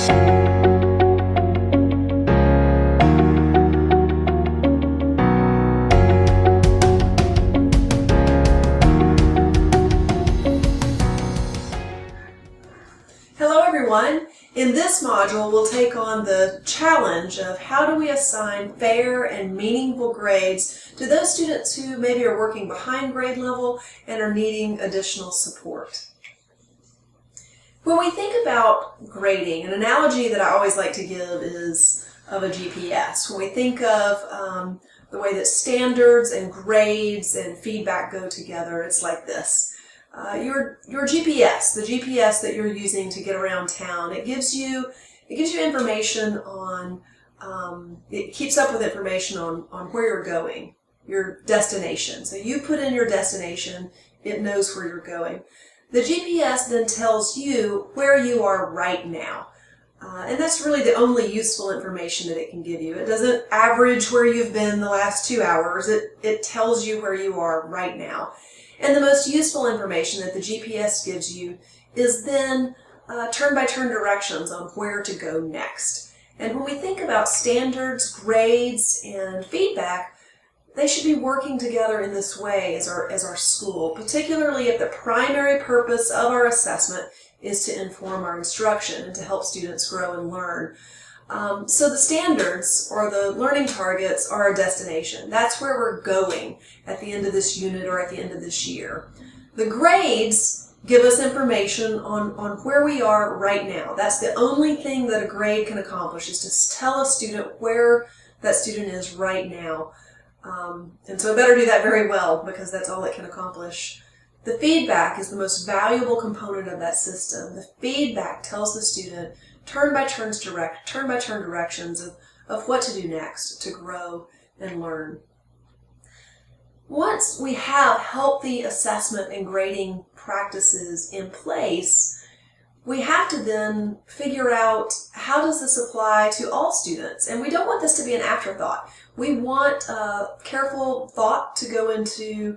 Hello everyone. In this module, we'll take on the challenge of how do we assign fair and meaningful grades to those students who maybe are working behind grade level and are needing additional support. When we think about grading, an analogy that I always like to give is of a GPS. When we think of the way that standards and grades and feedback go together, it's like this. Your GPS, the GPS that you're using to get around town, it gives you information on, it keeps up with information on where you're going, your destination. So you put in your destination, it knows where you're going. The GPS then tells you where you are right now. And that's really the only useful information that it can give you. It doesn't average where you've been the last 2 hours. It tells you where you are right now. And the most useful information that the GPS gives you is then turn-by-turn directions on where to go next. And when we think about standards, grades, and feedback, they should be working together in this way as our school, particularly if the primary purpose of our assessment is to inform our instruction and to help students grow and learn. So the standards, or the learning targets, are our destination. That's where we're going at the end of this unit or at the end of this year. The grades give us information on where we are right now. That's the only thing that a grade can accomplish, is to tell a student where that student is right now. And so it better do that very well, because that's all it can accomplish. The feedback is the most valuable component of that system. The feedback tells the student turn-by-turn directions of what to do next to grow and learn. Once we have healthy assessment and grading practices in place, we have to then figure out, how does this apply to all students? And we don't want this to be an afterthought. We want careful thought to go into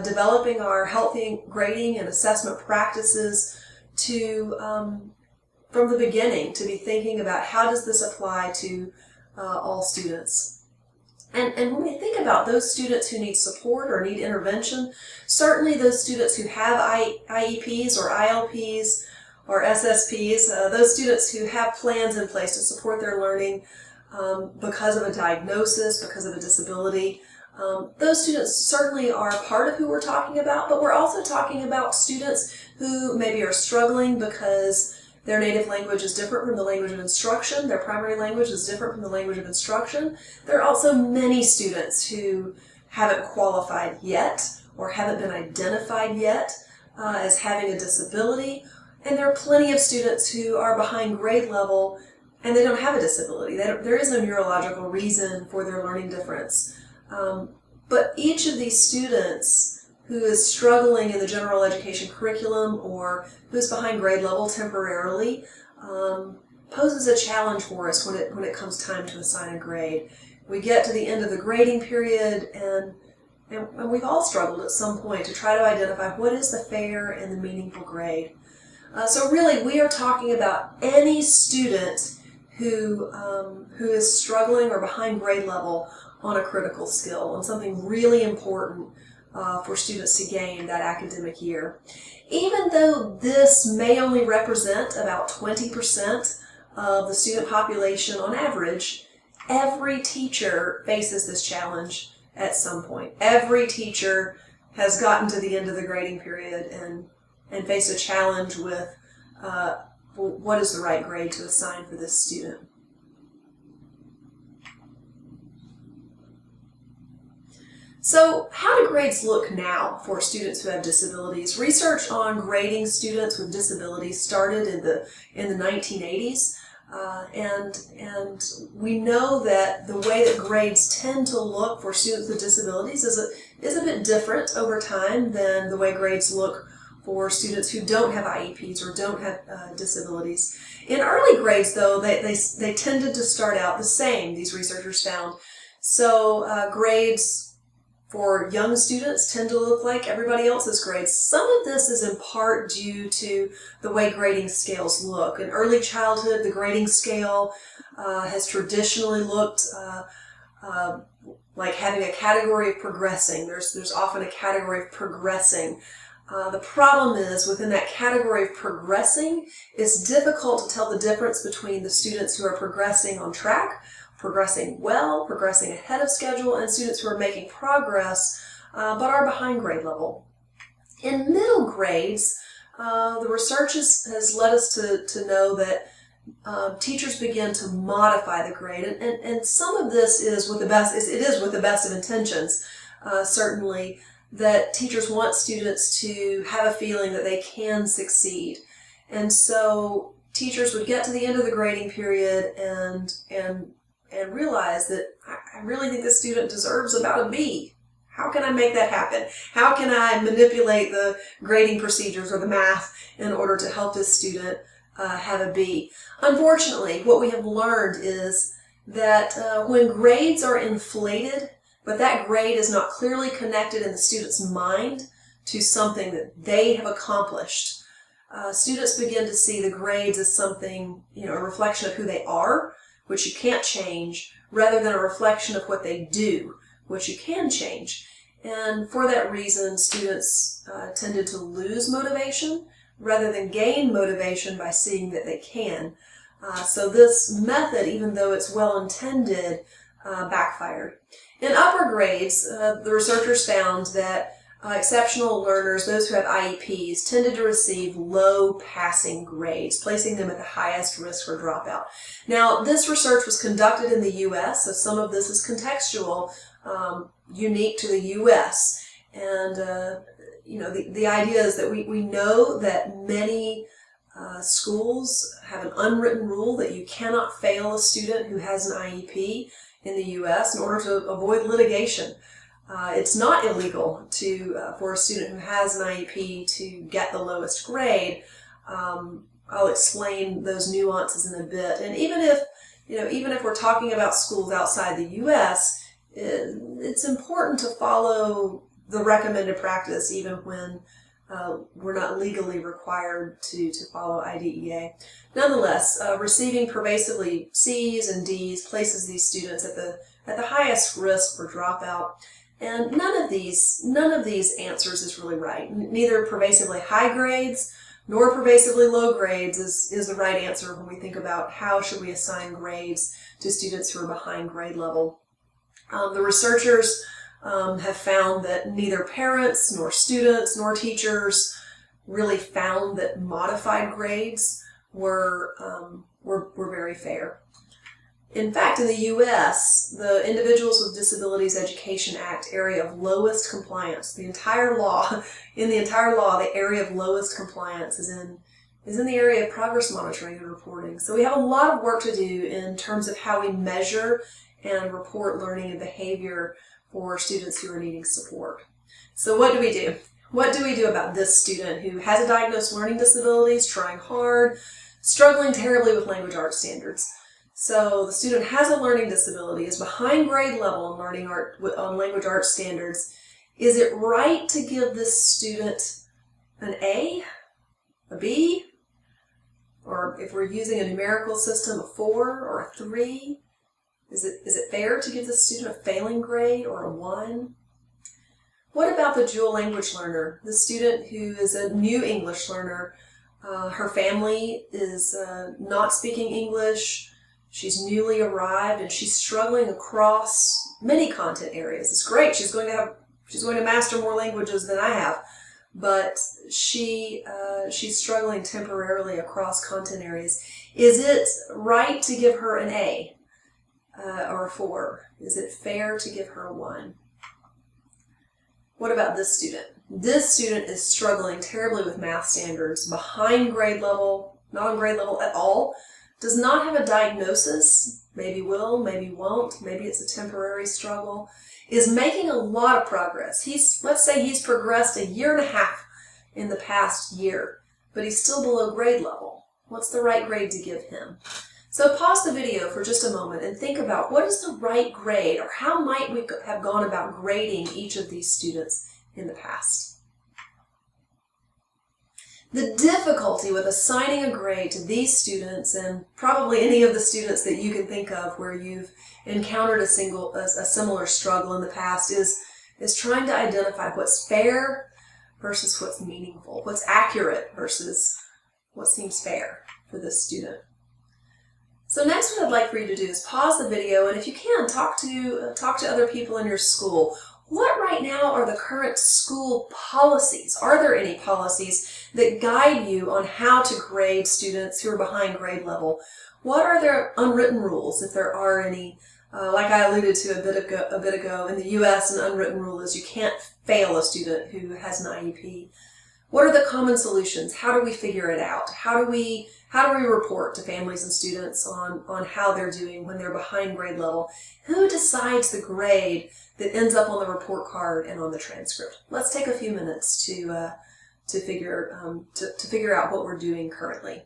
developing our healthy grading and assessment practices to from the beginning, to be thinking about, how does this apply to all students? And when we think about those students who need support or need intervention, certainly those students who have IEPs or ILPs or SSPs, those students who have plans in place to support their learning because of a diagnosis, because of a disability, those students certainly are part of who we're talking about, but we're also talking about students who maybe are struggling because their native language is different from the language of instruction. Their primary language is different from the language of instruction. There are also many students who haven't qualified yet or haven't been identified yet as having a disability. And there are plenty of students who are behind grade level and they don't have a disability. There is no neurological reason for their learning difference. But each of these students who is struggling in the general education curriculum or who's behind grade level temporarily poses a challenge for us when it comes time to assign a grade. We get to the end of the grading period and we've all struggled at some point to try to identify what is the fair and the meaningful grade. So really, we are talking about any student who is struggling or behind grade level on a critical skill, on something really important for students to gain that academic year. Even though this may only represent about 20% of the student population on average, every teacher faces this challenge at some point. Every teacher has gotten to the end of the grading period and faced a challenge with what is the right grade to assign for this student. So how do grades look now for students who have disabilities? Research on grading students with disabilities started in the 1980s, and we know that the way that grades tend to look for students with disabilities is a bit different over time than the way grades look for students who don't have IEPs or don't have disabilities. In early grades, though, they tended to start out the same, these researchers found. So grades for young students tend to look like everybody else's grades. Some of this is in part due to the way grading scales look. In early childhood, the grading scale has traditionally looked like having a category of progressing. There's often a category of progressing. The problem is, within that category of progressing, it's difficult to tell the difference between the students who are progressing on track, progressing well, progressing ahead of schedule, and students who are making progress but are behind grade level. In middle grades, the research has led us to know that teachers begin to modify the grade, and some of this is with the best. It is with the best of intentions, certainly, that teachers want students to have a feeling that they can succeed, and so teachers would get to the end of the grading period and realize that I really think this student deserves about a B. How can I make that happen? How can I manipulate the grading procedures or the math in order to help this student have a B? Unfortunately, what we have learned is that when grades are inflated, but that grade is not clearly connected in the student's mind to something that they have accomplished, students begin to see the grades as something, a reflection of who they are, which you can't change, rather than a reflection of what they do, which you can change. And for that reason, students tended to lose motivation rather than gain motivation by seeing that they can. So this method, even though it's well-intended, backfired. In upper grades, the researchers found that exceptional learners, those who have IEPs, tended to receive low passing grades, placing them at the highest risk for dropout. Now, this research was conducted in the U.S., so some of this is contextual, unique to the U.S. And, the idea is that we know that many schools have an unwritten rule that you cannot fail a student who has an IEP in the U.S. in order to avoid litigation. It's not illegal for a student who has an IEP to get the lowest grade. I'll explain those nuances in a bit. And even if we're talking about schools outside the U.S., it's important to follow the recommended practice, even when we're not legally required to follow IDEA. Nonetheless, receiving pervasively C's and D's places these students at the highest risk for dropout. And none of these answers is really right. Neither pervasively high grades nor pervasively low grades is the right answer when we think about how should we assign grades to students who are behind grade level. The researchers have found that neither parents nor students nor teachers really found that modified grades were very fair. In fact, in the U.S., the Individuals with Disabilities Education Act area of lowest compliance, in the entire law, the area of lowest compliance is in the area of progress monitoring and reporting. So we have a lot of work to do in terms of how we measure and report learning and behavior for students who are needing support. So what do we do? What do we do about this student who has a diagnosed learning disability, is trying hard, struggling terribly with language arts standards? So the student has a learning disability, is behind grade level on language arts standards. Is it right to give this student an A, a B, or if we're using a numerical system, a 4 or a 3? Is it fair to give the student a failing grade or a 1? What about the dual language learner, the student who is a new English learner? Her family is not speaking English. She's newly arrived and she's struggling across many content areas. It's great. She's going to master more languages than I have, but she's struggling temporarily across content areas. Is it right to give her an A or a 4? Is it fair to give her a 1? What about this student? This student is struggling terribly with math standards, behind grade level, not on grade level at all, does not have a diagnosis, maybe will, maybe won't, maybe it's a temporary struggle, is making a lot of progress. Let's say he's progressed a year and a half in the past year, but he's still below grade level. What's the right grade to give him? So pause the video for just a moment and think about what is the right grade, or how might we have gone about grading each of these students in the past. The difficulty with assigning a grade to these students, and probably any of the students that you can think of where you've encountered a similar struggle in the past, is trying to identify what's fair versus what's meaningful, what's accurate versus what seems fair for this student. So next, what I'd like for you to do is pause the video, and if you can, talk to other people in your school. What right now are the current school policies? Are there any policies that guide you on how to grade students who are behind grade level? What are their unwritten rules, if there are any? Like I alluded to a bit ago, in the U.S. an unwritten rule is you can't fail a student who has an IEP. What are the common solutions? How do we figure it out? How do we report to families and students on how they're doing when they're behind grade level? Who decides the grade that ends up on the report card and on the transcript? Let's take a few minutes to figure out what we're doing currently.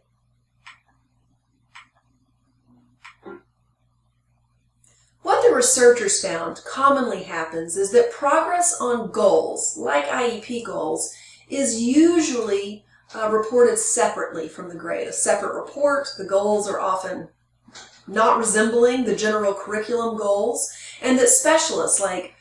What the researchers found commonly happens is that progress on goals, like IEP goals, is usually reported separately from the grade. A separate report. The goals are often not resembling the general curriculum goals, and that specialists like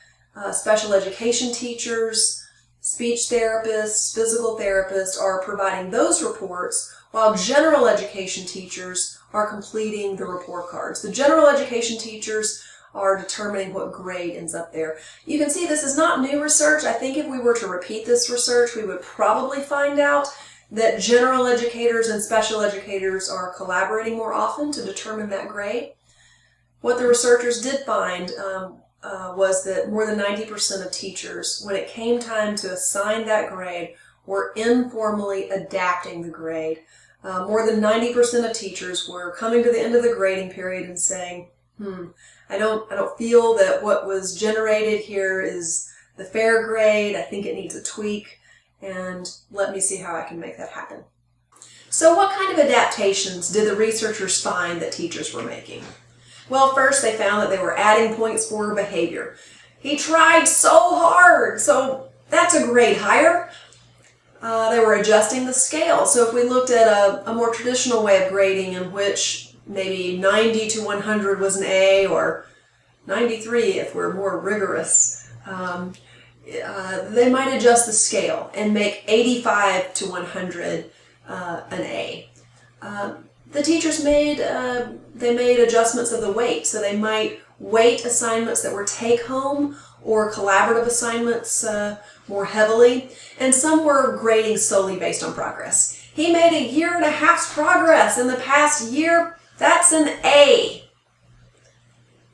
special education teachers, speech therapists, physical therapists are providing those reports, while general education teachers are completing the report cards. The general education teachers are determining what grade ends up there. You can see this is not new research. I think if we were to repeat this research, we would probably find out that general educators and special educators are collaborating more often to determine that grade. What the researchers did find was that more than 90% of teachers, when it came time to assign that grade, were informally adapting the grade. More than 90% of teachers were coming to the end of the grading period and saying, I don't feel that what was generated here is the fair grade. I think it needs a tweak, and let me see how I can make that happen. So what kind of adaptations did the researchers find that teachers were making? Well, first they found that they were adding points for behavior. He tried so hard, so that's a grade higher. They were adjusting the scale. So if we looked at a more traditional way of grading in which maybe 90 to 100 was an A, or 93 if we're more rigorous, they might adjust the scale and make 85 to 100 an A. The teachers made adjustments of the weight, so they might weight assignments that were take-home or collaborative assignments more heavily, and some were grading solely based on progress. He made a year and a half's progress in the past year. That's an A.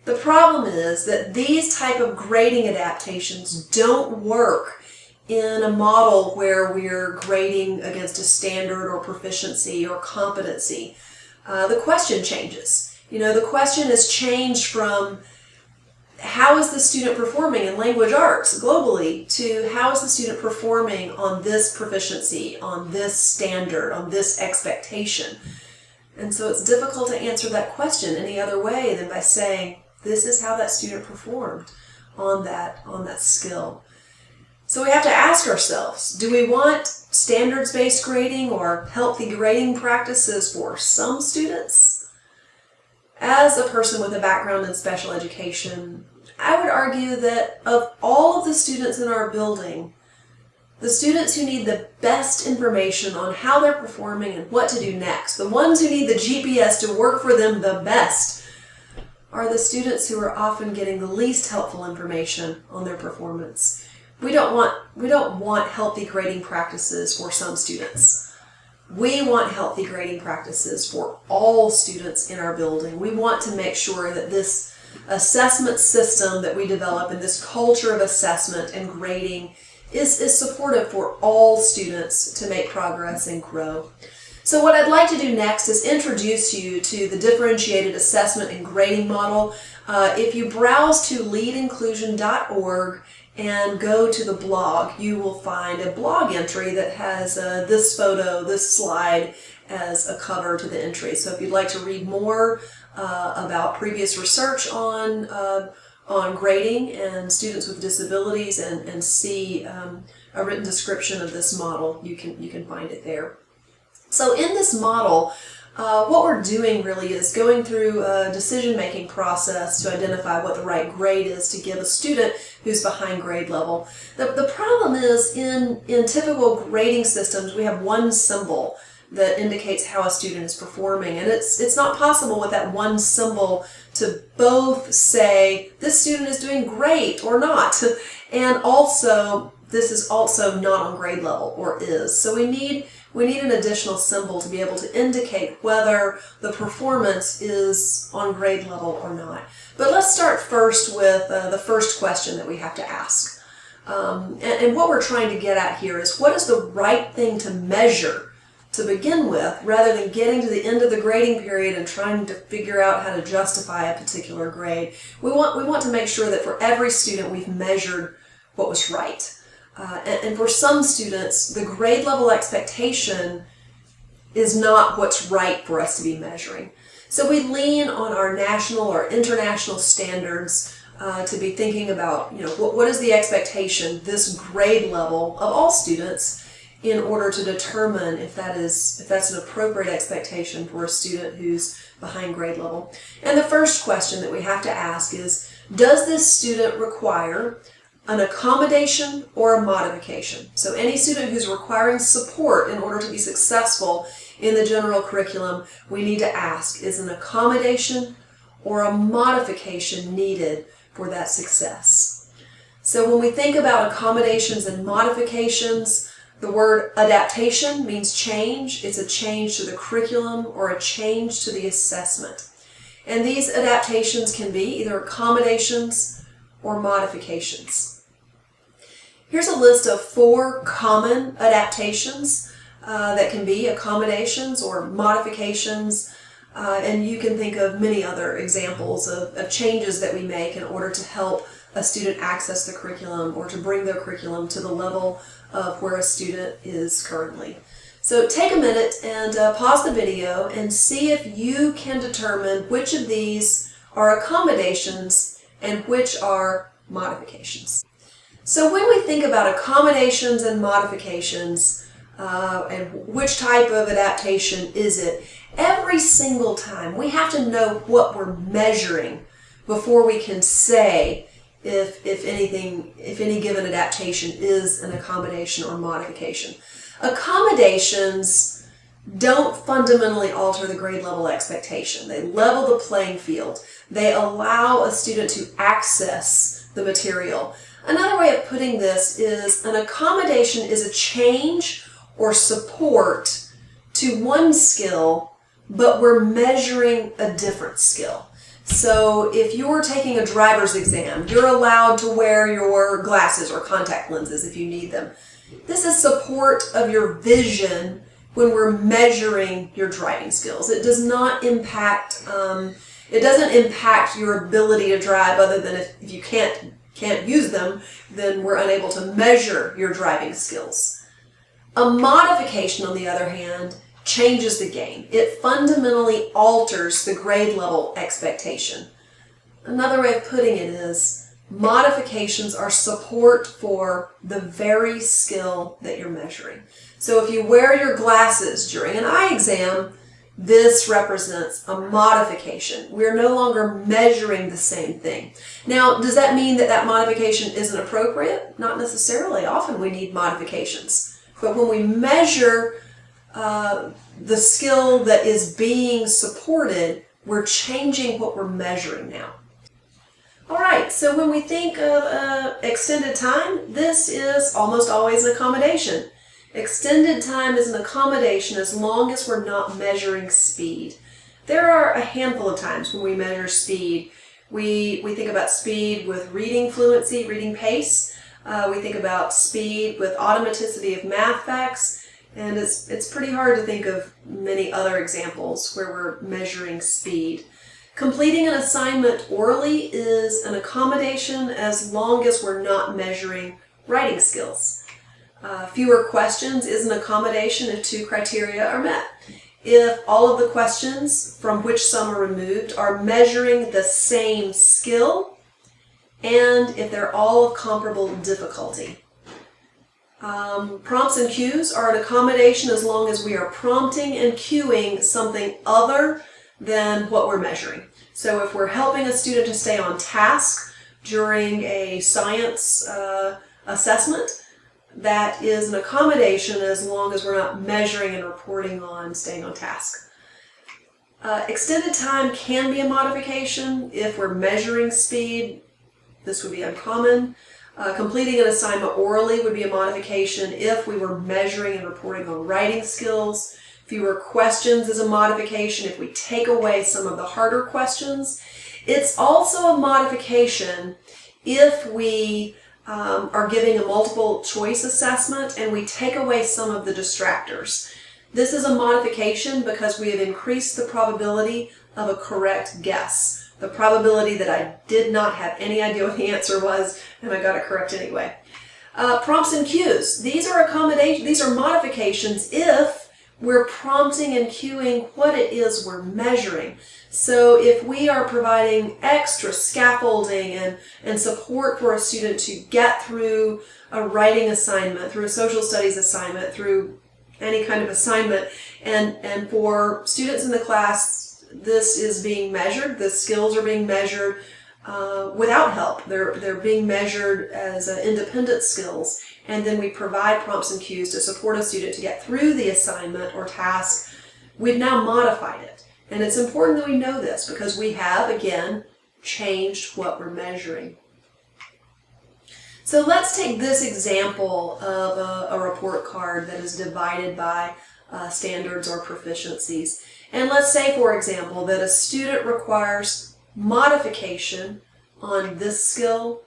The problem is that these type of grading adaptations don't work in a model where we're grading against a standard or proficiency or competency. The question changes. The question has changed from how is the student performing in language arts globally to how is the student performing on this proficiency, on this standard, on this expectation. And so it's difficult to answer that question any other way than by saying, this is how that student performed on that skill. So we have to ask ourselves, do we want standards-based grading or healthy grading practices for some students? As a person with a background in special education, I would argue that of all of the students in our building, the students who need the best information on how they're performing and what to do next, the ones who need the GPS to work for them the best, are the students who are often getting the least helpful information on their performance. We don't want healthy grading practices for some students. We want healthy grading practices for all students in our building. We want to make sure that this assessment system that we develop and this culture of assessment and grading is supportive for all students to make progress and grow. So what I'd like to do next is introduce you to the differentiated assessment and grading model. If you browse to leadinclusion.org and go to the blog, you will find a blog entry that has this photo, this slide, as a cover to the entry. So if you'd like to read more about previous research on grading and students with disabilities and see a written description of this model, you can find it there. So in this model, what we're doing really is going through a decision-making process to identify what the right grade is to give a student who's behind grade level. The problem is in typical grading systems, we have one symbol that indicates how a student is performing, and it's not possible with that one symbol to both say this student is doing great or not, and also this is also not on grade level or is. So we need an additional symbol to be able to indicate whether the performance is on grade level or not. But let's start first with the first question that we have to ask. And what we're trying to get at here is what is the right thing to measure to begin with, rather than getting to the end of the grading period and trying to figure out how to justify a particular grade. We want to make sure that for every student we've measured what was right. And for some students, the grade level expectation is not what's right for us to be measuring. So we lean on our national or international standards to be thinking about, what is the expectation, this grade level of all students, in order to determine if that's an appropriate expectation for a student who's behind grade level. And the first question that we have to ask is, does this student require an accommodation or a modification? So any student who's requiring support in order to be successful in the general curriculum, we need to ask, is an accommodation or a modification needed for that success? So when we think about accommodations and modifications, the word adaptation means change. It's a change to the curriculum or a change to the assessment. And these adaptations can be either accommodations or modifications. Here's a list of 4 common adaptations that can be accommodations or modifications, and you can think of many other examples of changes that we make in order to help a student access the curriculum or to bring their curriculum to the level of where a student is currently. So take a minute and pause the video and see if you can determine which of these are accommodations and which are modifications. So when we think about accommodations and modifications and which type of adaptation is it, every single time we have to know what we're measuring before we can say if any given adaptation is an accommodation or modification. Accommodations don't fundamentally alter the grade level expectation. They level the playing field. They allow a student to access the material. Another way of putting this is an accommodation is a change or support to one skill, but we're measuring a different skill. So if you're taking a driver's exam, you're allowed to wear your glasses or contact lenses if you need them. This is support of your vision when we're measuring your driving skills. It does not impact, it doesn't impact your ability to drive, other than if you can't use them, then we're unable to measure your driving skills. A modification, on the other hand, changes the game. It fundamentally alters the grade level expectation. Another way of putting it is, modifications are support for the very skill that you're measuring. So if you wear your glasses during an eye exam, this represents a modification. We're no longer measuring the same thing. Now, does that mean that that modification isn't appropriate? Not necessarily. Often we need modifications. But when we measure the skill that is being supported, we're changing what we're measuring now. All right, so when we think of extended time, this is almost always an accommodation. Extended time is an accommodation as long as we're not measuring speed. There are a handful of times when we measure speed. We think about speed with reading fluency, reading pace. We think about speed with automaticity of math facts. And it's pretty hard to think of many other examples where we're measuring speed. Completing an assignment orally is an accommodation as long as we're not measuring writing skills. Fewer questions is an accommodation if 2 criteria are met. if all of the questions from which some are removed are measuring the same skill and if they're all of comparable difficulty. Prompts and cues are an accommodation as long as we are prompting and cueing something other than what we're measuring. So if we're helping a student to stay on task during a science assessment, that is an accommodation as long as we're not measuring and reporting on staying on task. Extended time can be a modification. If we're measuring speed, this would be uncommon. Completing an assignment orally would be a modification if we were measuring and reporting on writing skills. Fewer questions is a modification if we take away some of the harder questions. It's also a modification if we are giving a multiple choice assessment and we take away some of the distractors. This is a modification because we have increased the probability of a correct guess. The probability that I did not have any idea what the answer was and I got it correct anyway. Prompts and cues. These are modifications if we're prompting and cueing what it is we're measuring. So if we are providing extra scaffolding and support for a student to get through a writing assignment, through a social studies assignment, through any kind of assignment, and for students in the class, this is being measured, the skills are being measured without help. They're being measured as independent skills, and then we provide prompts and cues to support a student to get through the assignment or task. We've now modified it. And it's important that we know this because we have, again, changed what we're measuring. So let's take this example of a report card that is divided by standards or proficiencies. And let's say, for example, that a student requires modification on this skill,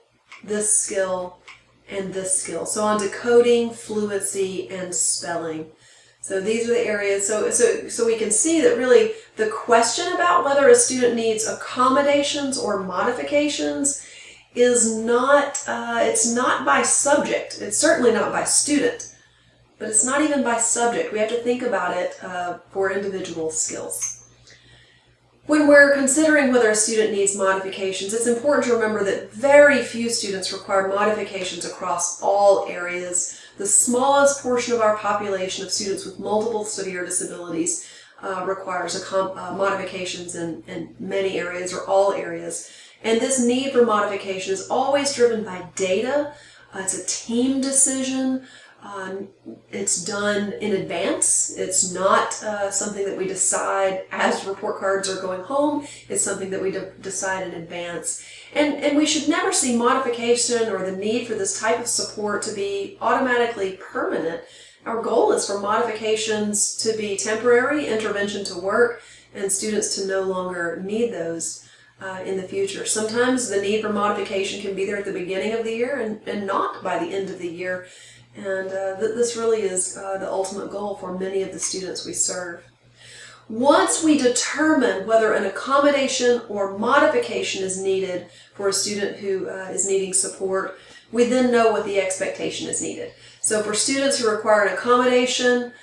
and this skill. So on decoding, fluency, and spelling. So these are the areas. So we can see that really the question about whether a student needs accommodations or modifications is not, it's not by subject. It's certainly not by student. But it's not even by subject. We have to think about it for individual skills. When we're considering whether a student needs modifications, it's important to remember that very few students require modifications across all areas. The smallest portion of our population of students with multiple severe disabilities requires modifications in many areas or all areas. And this need for modification is always driven by data. It's a team decision. It's done in advance. It's not something that we decide as report cards are going home. It's something that we decide in advance. And we should never see modification or the need for this type of support to be automatically permanent. Our goal is for modifications to be temporary, intervention to work, and students to no longer need those in the future. Sometimes the need for modification can be there at the beginning of the year and not by the end of the year. And this really is the ultimate goal for many of the students we serve. Once we determine whether an accommodation or modification is needed for a student who is needing support, we then know what the expectation is needed. So for students who require an accommodation,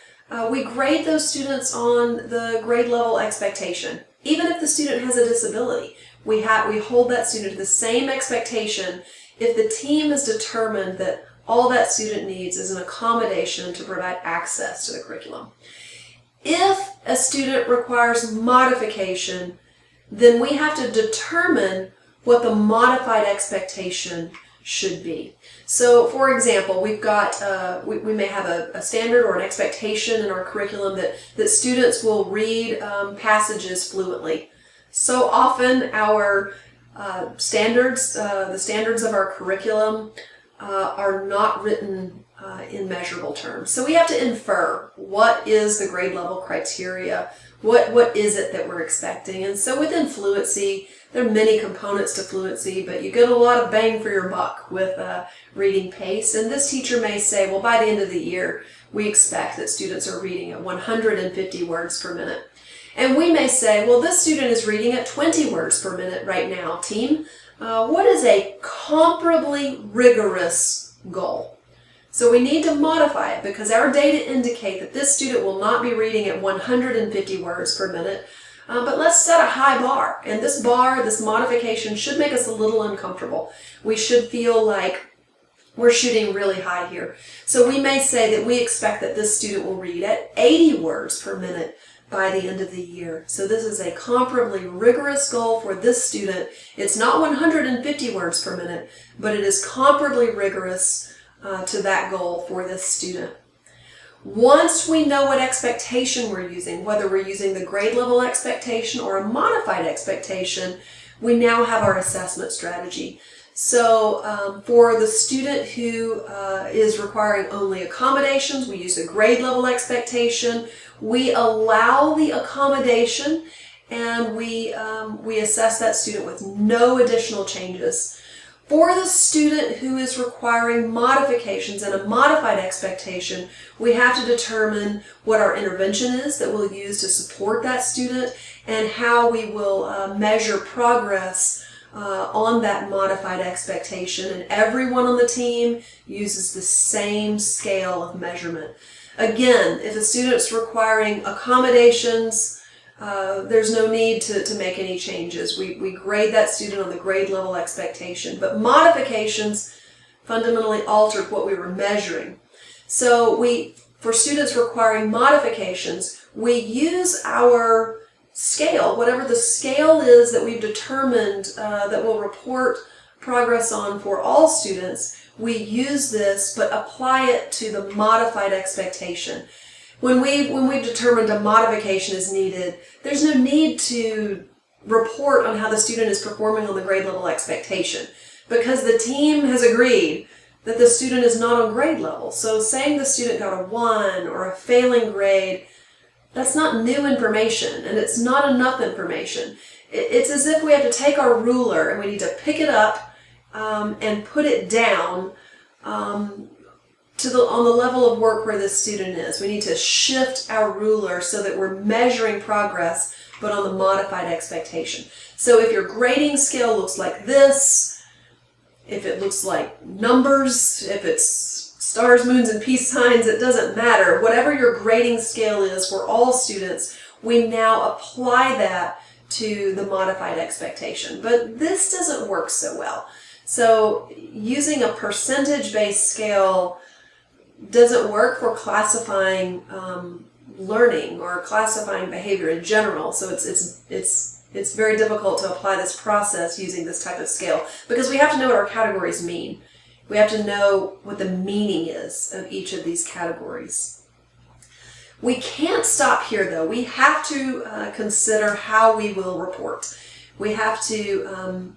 we grade those students on the grade level expectation. Even if the student has a disability, we hold that student to the same expectation if the team has determined that all that student needs is an accommodation to provide access to the curriculum. If a student requires modification, then we have to determine what the modified expectation should be. So, for example, we've got we may have a standard or an expectation in our curriculum that students will read passages fluently. So often our standards, the standards of our curriculum, are not written in measurable terms. So we have to infer what is the grade level criteria, what is it that we're expecting. And so within fluency, there are many components to fluency, but you get a lot of bang for your buck with reading pace. And this teacher may say, well, by the end of the year, we expect that students are reading at 150 words per minute. And we may say, well, this student is reading at 20 words per minute right now, team. What is a comparably rigorous goal? So we need to modify it because our data indicate that this student will not be reading at 150 words per minute. But let's set a high bar. And this bar, this modification, should make us a little uncomfortable. We should feel like we're shooting really high here. So we may say that we expect that this student will read at 80 words per minute by the end of the year. So this is a comparably rigorous goal for this student. It's not 150 words per minute, but it is comparably rigorous to that goal for this student. Once we know what expectation we're using, whether we're using the grade level expectation or a modified expectation, we now have our assessment strategy. So for the student who is requiring only accommodations, we use a grade level expectation. We allow the accommodation and we assess that student with no additional changes. For the student who is requiring modifications and a modified expectation, we have to determine what our intervention is that we'll use to support that student and how we will measure progress on that modified expectation. And everyone on the team uses the same scale of measurement. Again, if a student's requiring accommodations, there's no need to make any changes. We grade that student on the grade level expectation, but modifications fundamentally altered what we were measuring. So for students requiring modifications, we use our scale, whatever the scale is that we've determined that will report progress on for all students. We use this but apply it to the modified expectation. When we've determined a modification is needed, there's no need to report on how the student is performing on the grade level expectation because the team has agreed that the student is not on grade level. So saying the student got a 1 or a failing grade, that's not new information and it's not enough information. It's as if we have to take our ruler and we need to pick it up and put it down on the level of work where this student is. We need to shift our ruler so that we're measuring progress, but on the modified expectation. So if your grading scale looks like this, if it looks like numbers, if it's stars, moons, and peace signs, it doesn't matter. Whatever your grading scale is for all students, we now apply that to the modified expectation. But this doesn't work so well. So using a percentage-based scale doesn't work for classifying learning or classifying behavior in general. So it's very difficult to apply this process using this type of scale because we have to know what our categories mean. We have to know what the meaning is of each of these categories. We can't stop here though. We have to consider how we will report. We have to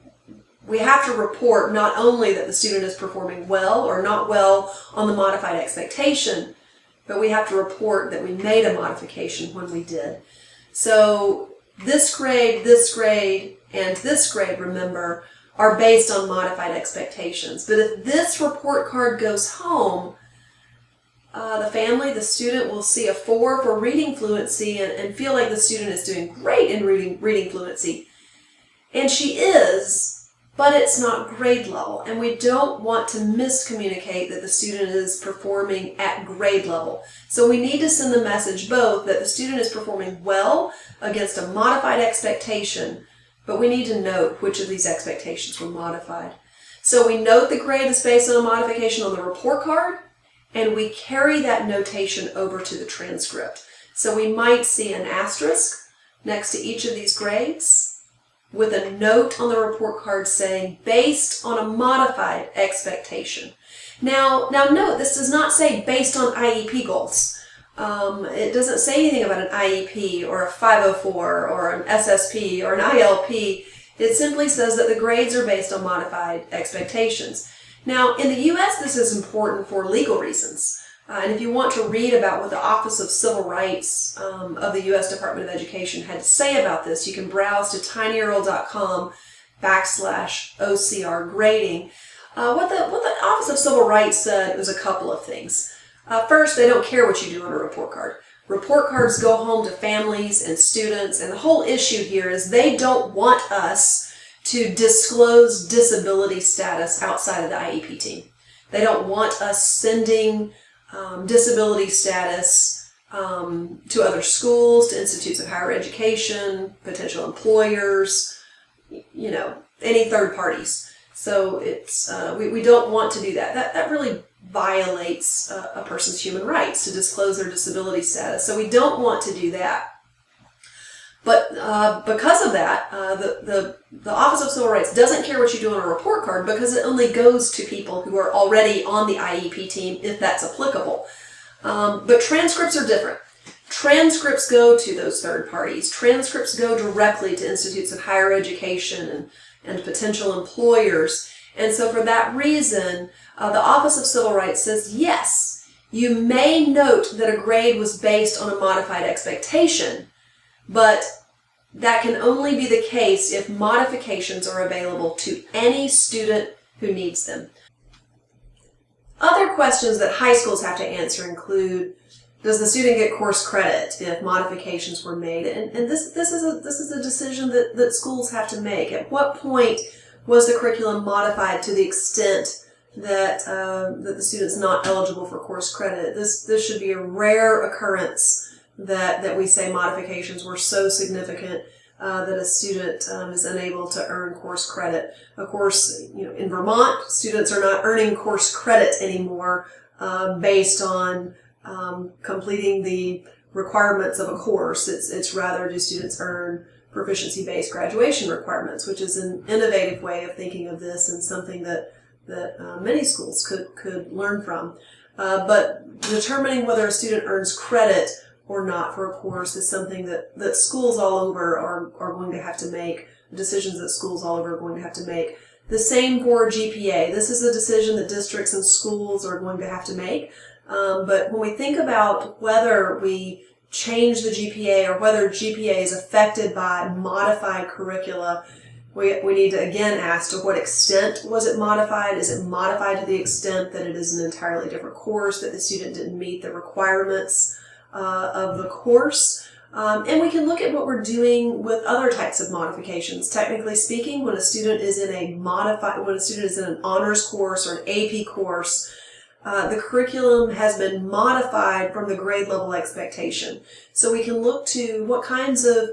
report not only that the student is performing well or not well on the modified expectation, but we have to report that we made a modification when we did. So this grade, and this grade, remember, are based on modified expectations. But if this report card goes home, the family, the student will see a 4 for reading fluency and feel like the student is doing great in reading fluency. And she is, but it's not grade level, and we don't want to miscommunicate that the student is performing at grade level. So we need to send the message both that the student is performing well against a modified expectation, but we need to note which of these expectations were modified. So we note the grade is based on a modification on the report card, and we carry that notation over to the transcript. So we might see an asterisk next to each of these grades, with a note on the report card saying, based on a modified expectation. Now note, this does not say based on IEP goals. It doesn't say anything about an IEP or a 504 or an SSP or an ILP. It simply says that the grades are based on modified expectations. Now, in the U.S., this is important for legal reasons. And if you want to read about what the Office of Civil Rights of the U.S. Department of Education had to say about this, you can browse to tinyurl.com/OCR grading. What the Office of Civil Rights said was a couple of things. First, they don't care what you do on a report card. Report cards go home to families and students, and the whole issue here is they don't want us to disclose disability status outside of the IEP team. They don't want us sending disability status to other schools, to institutes of higher education, potential employers, any third parties. So it's we don't want to do that. That really violates a person's human rights to disclose their disability status. So we don't want to do that. But because of that, the Office of Civil Rights doesn't care what you do on a report card, because it only goes to people who are already on the IEP team, if that's applicable. But transcripts are different. Transcripts go to those third parties. Transcripts go directly to institutes of higher education and potential employers. And so for that reason, the Office of Civil Rights says, yes, you may note that a grade was based on a modified expectation, but that can only be the case if modifications are available to any student who needs them. Other questions that high schools have to answer include, does the student get course credit if modifications were made? And this is a decision that schools have to make. At what point was the curriculum modified to the extent that that the student's not eligible for course credit? This should be a rare occurrence that we say modifications were so significant that a student is unable to earn course credit. Of course, in Vermont, students are not earning course credit anymore based on completing the requirements of a course. It's rather, do students earn proficiency-based graduation requirements, which is an innovative way of thinking of this and something that many schools could learn from. But determining whether a student earns credit or not for a course is something that schools all over are going to have to make, decisions that schools all over are going to have to make. The same for GPA. This is a decision that districts and schools are going to have to make. But when we think about whether we change the GPA or whether GPA is affected by modified curricula, we need to again ask, to what extent was it modified? Is it modified to the extent that it is an entirely different course, that the student didn't meet the requirements of the course? And we can look at what we're doing with other types of modifications. Technically speaking, when a student is in an honors course or an AP course, the curriculum has been modified from the grade level expectation. So we can look to what kinds of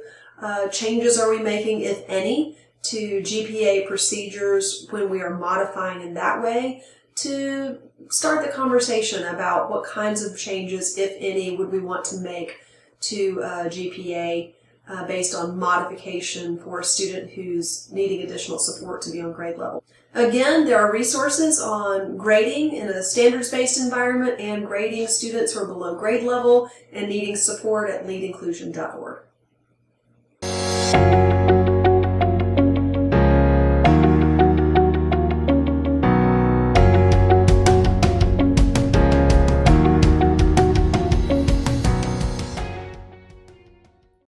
changes are we making, if any, to GPA procedures when we are modifying in that way, to start the conversation about what kinds of changes, if any, would we want to make to GPA based on modification for a student who's needing additional support to be on grade level. Again, there are resources on grading in a standards-based environment and grading students who are below grade level and needing support at leadinclusion.org.